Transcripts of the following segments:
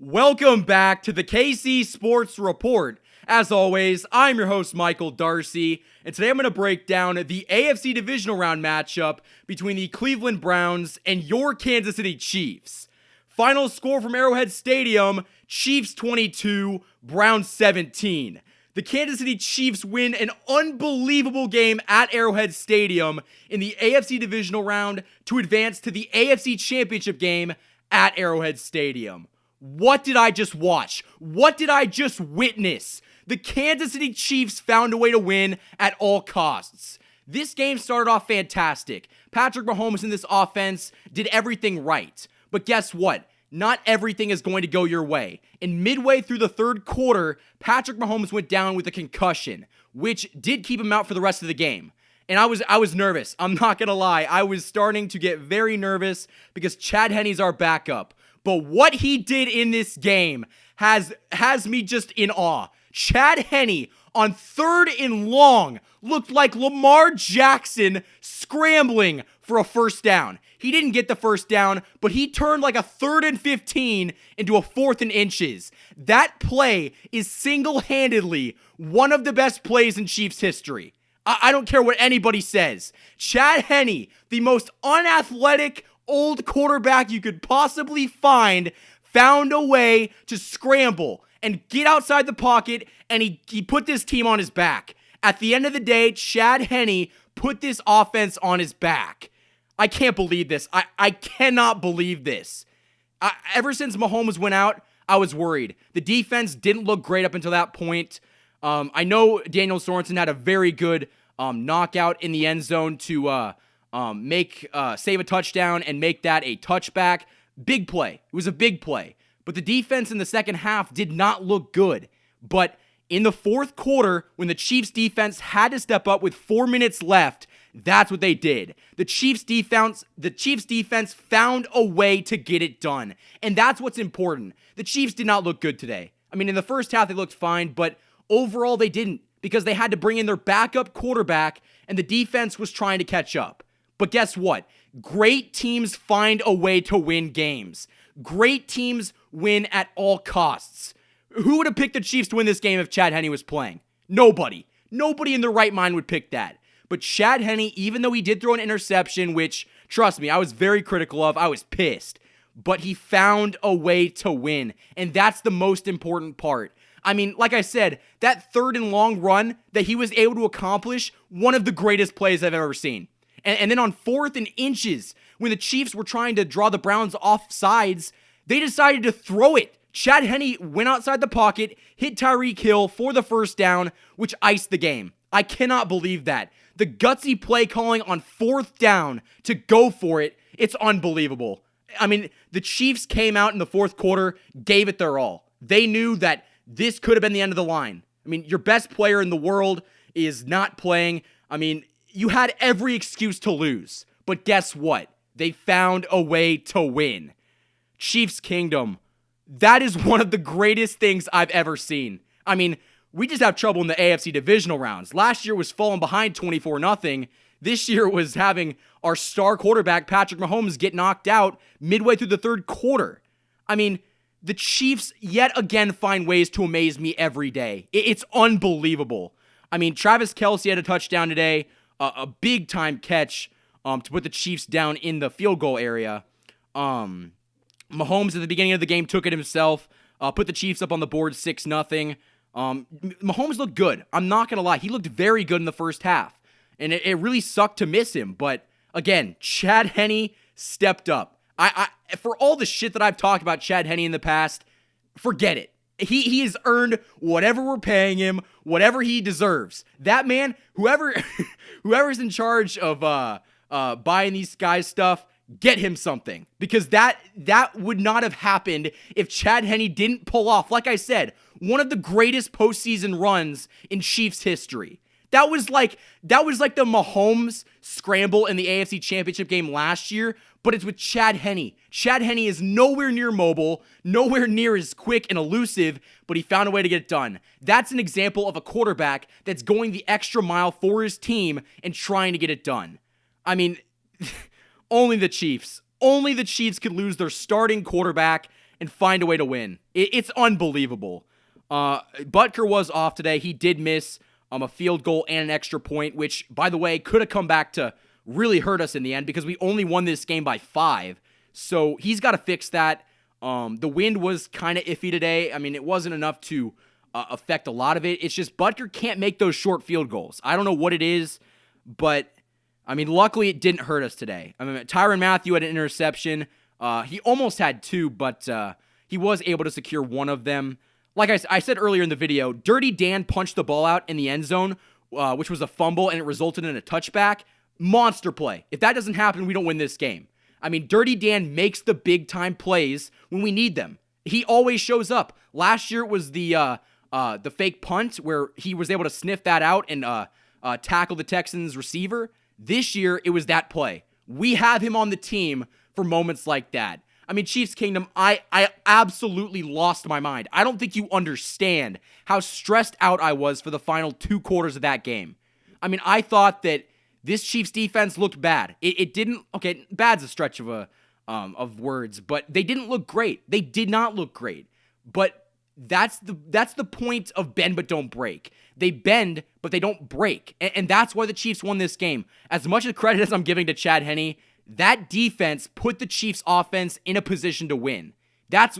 Welcome back to the KC Sports Report. As always, I'm your host, Michael Darcy, and today I'm going to break down the AFC Divisional Round matchup between the Cleveland Browns and your Kansas City Chiefs. Final score from Arrowhead Stadium, Chiefs 22, Browns 17. The Kansas City Chiefs win an unbelievable game at Arrowhead Stadium in the AFC Divisional Round to advance to the AFC Championship game at Arrowhead Stadium. What did I just watch? What did I just witness? The Kansas City Chiefs found a way to win at all costs. This game started off fantastic. Patrick Mahomes in this offense did everything right. But guess what? Not everything is going to go your way. And midway through the third quarter, Patrick Mahomes went down with a concussion, which did keep him out for the rest of the game. And I was nervous. I'm not going to lie. I was starting to get very nervous because Chad Henne's our backup. But what he did in this game has me just in awe. Chad Henne on 3rd and long looked like Lamar Jackson scrambling for a first down. He didn't get the first down, but he turned like a 3rd and 15 into a 4th and inches. That play is single-handedly one of the best plays in Chiefs history. I don't care what anybody says. Chad Henne, the most unathletic old quarterback you could possibly find, found a way to scramble and get outside the pocket, and he put this team on his back. At the end of the day, Chad Henne put this offense on his back. I can't believe this. I cannot believe this. Ever since Mahomes went out, I was worried. The defense didn't look great up until that point. I know Daniel Sorensen had a very good knockout in the end zone to save a touchdown and make that a touchback. Big play. It was a big play. But the defense in the second half did not look good. But in the fourth quarter, when the Chiefs defense had to step up with 4 minutes left, that's what they did. The Chiefs defense found a way to get it done. And that's what's important. The Chiefs did not look good today. I mean, in the first half, they looked fine, but overall, they didn't because they had to bring in their backup quarterback, and the defense was trying to catch up. But guess what? Great teams find a way to win games. Great teams win at all costs. Who would have picked the Chiefs to win this game if Chad Henne was playing? Nobody. Nobody in their right mind would pick that. But Chad Henne, even though he did throw an interception, which, trust me, I was very critical of, I was pissed. But he found a way to win, and that's the most important part. I mean, like I said, that 3rd and long run that he was able to accomplish, one of the greatest plays I've ever seen. And then on 4th and inches, when the Chiefs were trying to draw the Browns off sides, they decided to throw it. Chad Henne went outside the pocket, hit Tyreek Hill for the first down, which iced the game. I cannot believe that. The gutsy play calling on 4th down to go for it, it's unbelievable. I mean, the Chiefs came out in the fourth quarter, gave it their all. They knew that this could have been the end of the line. I mean, your best player in the world is not playing. I mean, you had every excuse to lose. But guess what? They found a way to win. Chiefs Kingdom. That is one of the greatest things I've ever seen. I mean, we just have trouble in the AFC divisional rounds. Last year was falling behind 24-0. This year was having our star quarterback, Patrick Mahomes, get knocked out midway through the third quarter. I mean, the Chiefs yet again find ways to amaze me every day. It's unbelievable. I mean, Travis Kelce had a touchdown today, a big-time catch to put the Chiefs down in the field goal area. Mahomes at the beginning of the game took it himself, put the Chiefs up on the board 6-0. Mahomes looked good. I'm not going to lie. He looked very good in the first half. And it really sucked to miss him. But again, Chad Henne stepped up. I for all the shit that I've talked about Chad Henne in the past, forget it. He has earned whatever we're paying him, whatever he deserves. That man, whoever's in charge of buying these guys stuff, get him something. Because that would not have happened if Chad Henne didn't pull off, like I said, one of the greatest postseason runs in Chiefs history. That was like the Mahomes scramble in the AFC Championship game last year, but it's with Chad Henne. Chad Henne is nowhere near mobile, nowhere near as quick and elusive, but he found a way to get it done. That's an example of a quarterback that's going the extra mile for his team and trying to get it done. I mean, only the Chiefs could lose their starting quarterback and find a way to win. It's unbelievable. Butker was off today. He did miss a field goal and an extra point, which, by the way, could have come back to really hurt us in the end because we only won this game by 5. So he's got to fix that. The wind was kind of iffy today. I mean, it wasn't enough to affect a lot of it. It's just Butker can't make those short field goals. I don't know what it is, but I mean, luckily it didn't hurt us today. I mean, Tyrann Mathieu had an interception. He almost had 2, but he was able to secure one of them. Like I said earlier in the video, Dirty Dan punched the ball out in the end zone, which was a fumble, and it resulted in a touchback. Monster play. If that doesn't happen, we don't win this game. I mean, Dirty Dan makes the big-time plays when we need them. He always shows up. Last year it was the fake punt where he was able to sniff that out and tackle the Texans receiver. This year it was that play. We have him on the team for moments like that. I mean, Chiefs Kingdom, I absolutely lost my mind. I don't think you understand how stressed out I was for the final 2 quarters of that game. I mean, I thought that this Chiefs defense looked bad. It didn't, okay, bad's a stretch of words, but they didn't look great. They did not look great. But that's the point of bend but don't break. They bend, but they don't break. And that's why the Chiefs won this game. As much credit as I'm giving to Chad Henne, that defense put the Chiefs offense in a position to win. That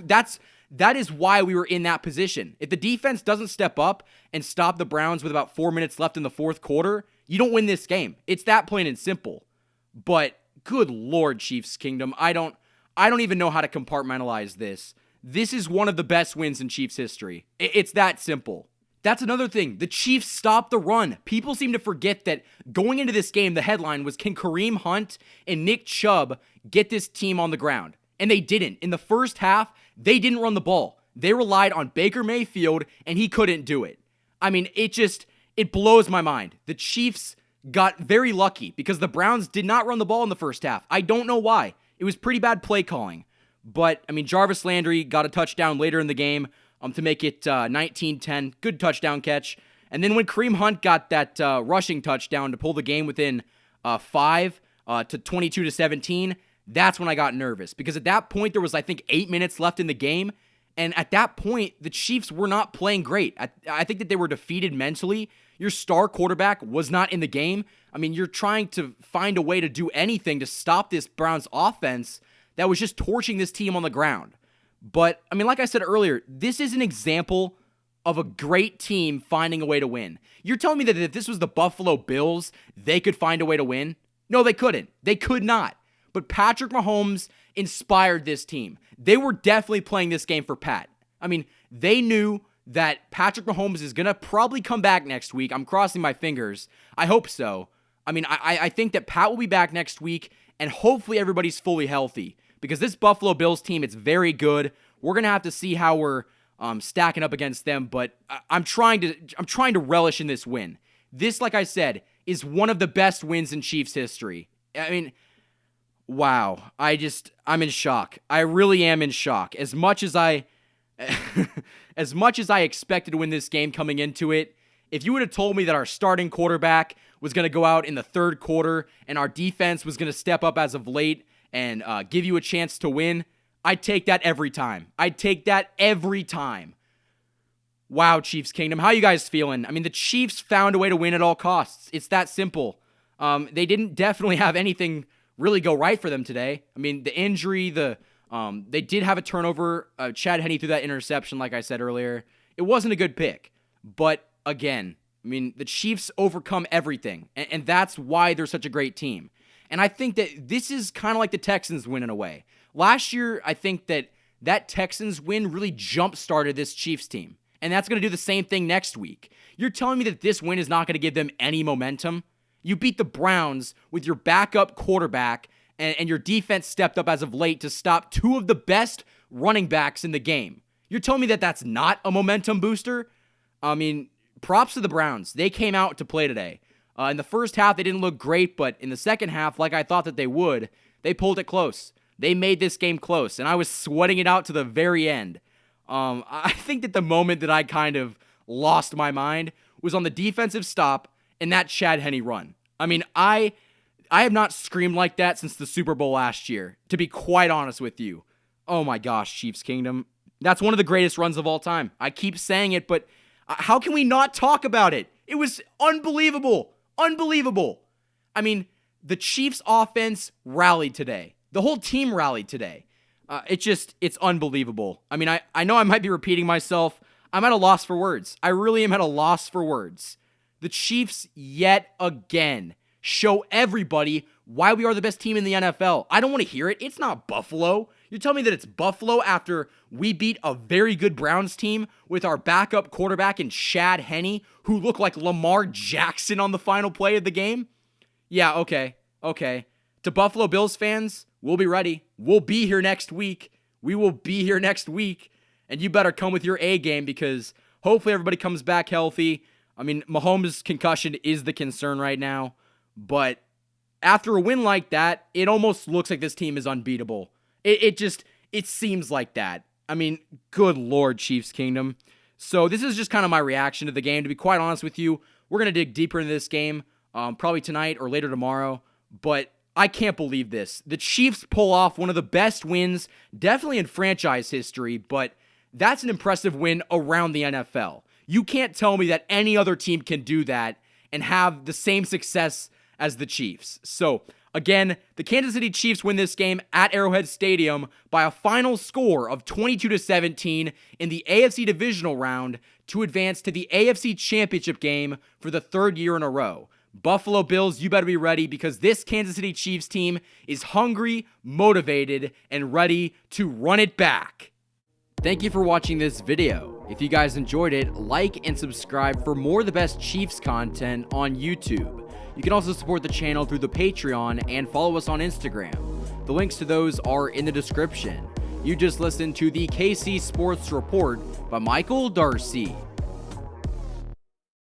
is why we were in that position. If the defense doesn't step up and stop the Browns with about 4 minutes left in the fourth quarter, you don't win this game. It's that plain and simple. But good Lord, Chiefs Kingdom, I don't even know how to compartmentalize this. This is one of the best wins in Chiefs history. It's that simple. That's another thing. The Chiefs stopped the run. People seem to forget that going into this game, the headline was, can Kareem Hunt and Nick Chubb get this team on the ground? And they didn't. In the first half, they didn't run the ball. They relied on Baker Mayfield, and he couldn't do it. I mean, it blows my mind. The Chiefs got very lucky because the Browns did not run the ball in the first half. I don't know why. It was pretty bad play calling. But, I mean, Jarvis Landry got a touchdown later in the game to make it 19-10. Good touchdown catch. And then when Kareem Hunt got that rushing touchdown to pull the game within 5 to 22-17, that's when I got nervous. Because at that point, there was, I think, 8 minutes left in the game. And at that point, the Chiefs were not playing great. I think that they were defeated mentally. Your star quarterback was not in the game. I mean, you're trying to find a way to do anything to stop this Browns offense that was just torching this team on the ground. But, I mean, like I said earlier, this is an example of a great team finding a way to win. You're telling me that if this was the Buffalo Bills, they could find a way to win? No, they couldn't. They could not. But Patrick Mahomes inspired this team. They were definitely playing this game for Pat. I mean, they knew that Patrick Mahomes is going to probably come back next week. I'm crossing my fingers. I hope so. I mean, I think that Pat will be back next week, and hopefully everybody's fully healthy. Because this Buffalo Bills team, it's very good. We're going to have to see how we're stacking up against them, but I'm trying to relish in this win. This, like I said, is one of the best wins in Chiefs history. I mean, wow. I'm in shock. I really am in shock. As much as I expected to win this game coming into it, if you would have told me that our starting quarterback was going to go out in the third quarter and our defense was going to step up as of late and give you a chance to win, I'd take that every time. Wow, Chiefs Kingdom. How you guys feeling? I mean, the Chiefs found a way to win at all costs. It's that simple. They didn't definitely have anything really go right for them today. I mean, the injury, they did have a turnover. Chad Henne threw that interception, like I said earlier. It wasn't a good pick. But, again, I mean, the Chiefs overcome everything. And that's why they're such a great team. And I think that this is kind of like the Texans win in a way. Last year, I think that Texans win really jump-started this Chiefs team. And that's going to do the same thing next week. You're telling me that this win is not going to give them any momentum? You beat the Browns with your backup quarterback, and your defense stepped up as of late to stop 2 of the best running backs in the game. You're telling me that that's not a momentum booster? I mean, props to the Browns. They came out to play today. In the first half, they didn't look great, but in the second half, like I thought that they would, they pulled it close. They made this game close, and I was sweating it out to the very end. I think that the moment that I kind of lost my mind was on the defensive stop and that Chad Henne run. I mean, I have not screamed like that since the Super Bowl last year, to be quite honest with you. Oh my gosh, Chiefs Kingdom. That's one of the greatest runs of all time. I keep saying it, but how can we not talk about it? It was unbelievable. Unbelievable. I mean, the Chiefs offense rallied today. The whole team rallied today. It's unbelievable. I mean, I know I might be repeating myself. I'm at a loss for words. I really am at a loss for words. The Chiefs, yet again, show everybody why we are the best team in the NFL. I don't want to hear it. It's not Buffalo. You're telling me that it's Buffalo after we beat a very good Browns team with our backup quarterback in Chad Henne, who looked like Lamar Jackson on the final play of the game? Yeah, okay. To Buffalo Bills fans, we'll be ready. We'll be here next week. We will be here next week. And you better come with your A game because hopefully everybody comes back healthy. I mean, Mahomes' concussion is the concern right now. But after a win like that, it almost looks like this team is unbeatable. It seems like that. I mean, good Lord, Chiefs Kingdom. So this is just kind of my reaction to the game. To be quite honest with you, we're going to dig deeper into this game probably tonight or later tomorrow. But I can't believe this. The Chiefs pull off one of the best wins, definitely in franchise history, but that's an impressive win around the NFL. You can't tell me that any other team can do that and have the same success as the Chiefs. So, again, the Kansas City Chiefs win this game at Arrowhead Stadium by a final score of 22-17 in the AFC Divisional Round to advance to the AFC Championship game for the third year in a row. Buffalo Bills, you better be ready because this Kansas City Chiefs team is hungry, motivated, and ready to run it back. Thank you for watching this video. If you guys enjoyed it, like and subscribe for more of the best Chiefs content on YouTube. You can also support the channel through the Patreon and follow us on Instagram. The links to those are in the description. You just listened to the KC Sports Report by Michael Darcy.